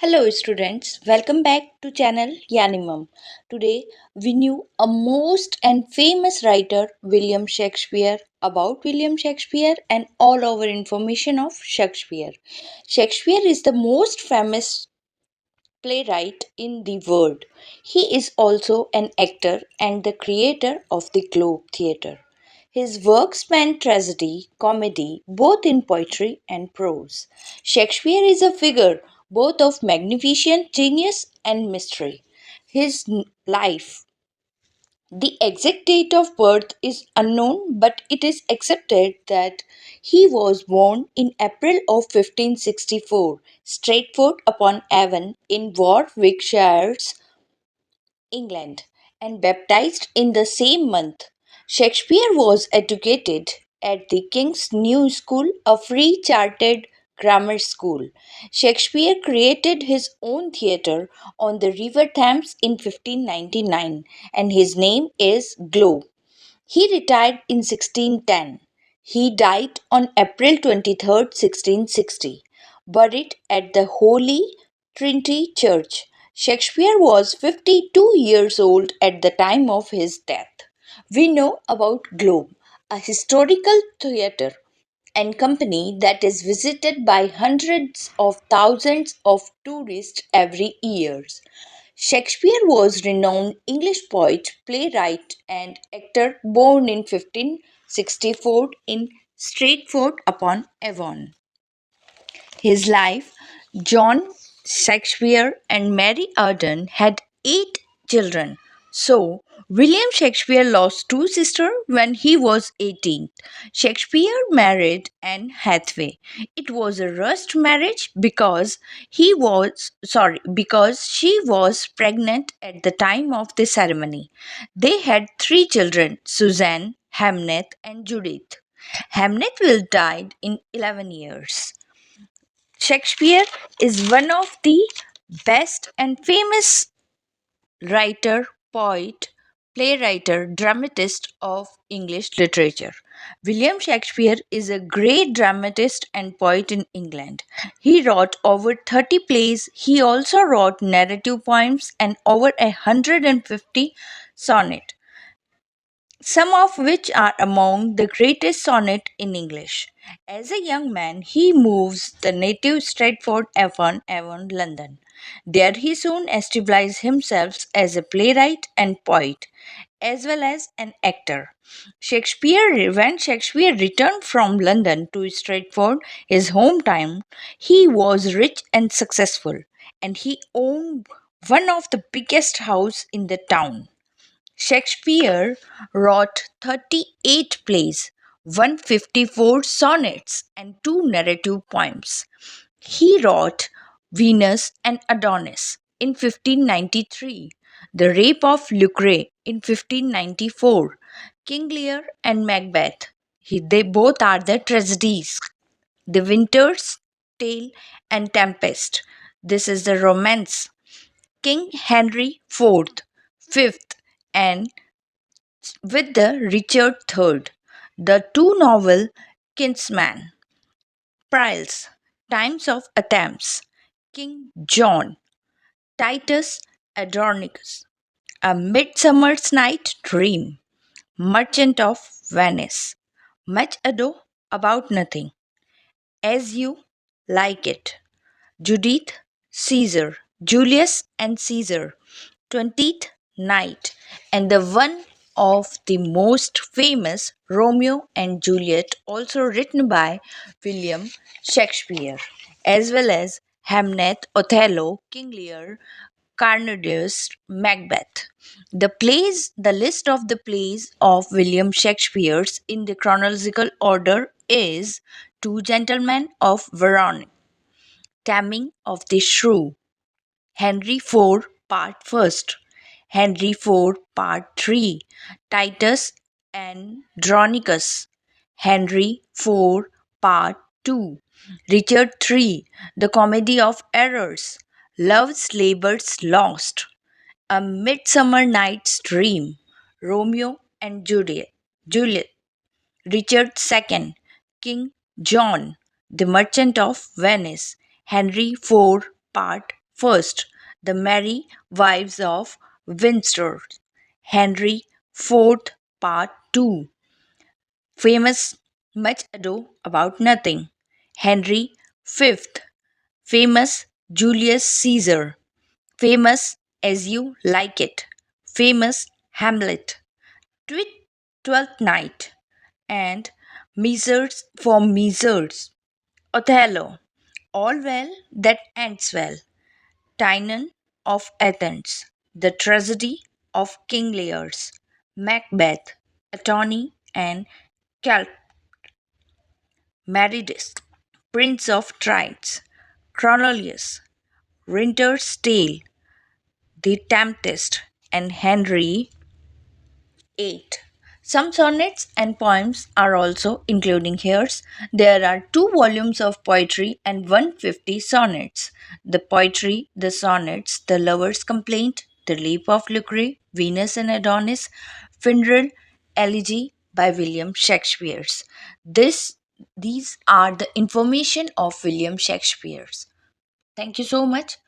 Hello students, welcome back to channel Yanimum. Today we knew a most and famous writer William Shakespeare about William Shakespeare and all our information of Shakespeare. Shakespeare is the most famous playwright in the world. He is also an actor and the creator of the Globe Theatre. His works span tragedy, comedy, both in poetry and prose. Shakespeare is a figure both of magnificent genius and mystery. His life, the exact date of birth is unknown, but it is accepted that he was born in April of 1564, Stratford upon Avon in Warwickshire, England, and baptized in the same month. Shakespeare was educated at the King's New School, a free chartered grammar school. Shakespeare created his own theatre on the River Thames in 1599, and his name is Globe. He retired in 1610. He died on April 23rd, 1660, buried at the Holy Trinity Church. Shakespeare was 52 years old at the time of his death. We know about Globe, a historical theatre and company that is visited by hundreds of thousands of tourists every year. Shakespeare was a renowned English poet, playwright, and actor born in 1564 in Stratford upon Avon. His life, John Shakespeare and Mary Arden had 8 children. So, William Shakespeare lost two sisters when he was 18. Shakespeare married Anne Hathaway. It was a rushed marriage because she was pregnant at the time of the ceremony. They had 3 children, Susanne, Hamnet and Judith. Hamnet will died in 11 years. Shakespeare is one of the best and famous writer, poet, playwright, dramatist of English literature. William Shakespeare is a great dramatist and poet in England. He wrote over 30 plays. He also wrote narrative poems and over 150 sonnets, some of which are among the greatest sonnet in English. As a young man, he moves the native Stratford-upon-Avon, London. There he soon established himself as a playwright and poet, as well as an actor. When Shakespeare returned from London to Stratford, his hometown, he was rich and successful, and he owned one of the biggest houses in the town. Shakespeare wrote 38 plays, 154 sonnets, and two narrative poems. He wrote Venus and Adonis in 1593, The Rape of Lucre in 1594, King Lear and Macbeth. They both are the tragedies. The Winter's Tale and Tempest. This is the romance. King Henry IV, Fifth, and with the Richard III, the two novel Kinsman, Priles, Times of Athens, King John, Titus Andronicus, A Midsummer's Night Dream, Merchant of Venice, Much Ado About Nothing, As You Like It, Judith Caesar, Julius and Caesar, 20th Night, and the one of the most famous Romeo and Juliet, also written by William Shakespeare, as well as Hamnet, Othello, King Lear, Cornelius, Macbeth. The list of the plays of William Shakespeare's in the chronological order is Two Gentlemen of Verona, Taming of the Shrew, Henry IV Part First, Henry IV Part 3, Titus and Andronicus, Henry IV Part 2, Richard III, The Comedy of Errors, Love's Labour's Lost, A Midsummer Night's Dream, Romeo and Juliet, Richard II, King John, The Merchant of Venice, Henry IV Part First, The Merry Wives of Windsor, Henry IV, Part 2. Famous Much Ado About Nothing, Henry V. Famous Julius Caesar, famous As You Like It, famous Hamlet, Twelfth Night, and Measures, Othello, All Well That Ends Well, Tynon of Athens, The Tragedy of King Lear's, Macbeth, Antony and Cal- Maridas, Prince of Trides, Chronological, Winter's Tale, The Tempest, and Henry 8. Some sonnets and poems are also including here. There are two volumes of poetry and 150 sonnets. The poetry, the sonnets, The Lover's Complaint, The Leap of Lucre, Venus and Adonis, Funeral Elegy by William Shakespeare. This, these are the information of William Shakespeare. Thank you so much.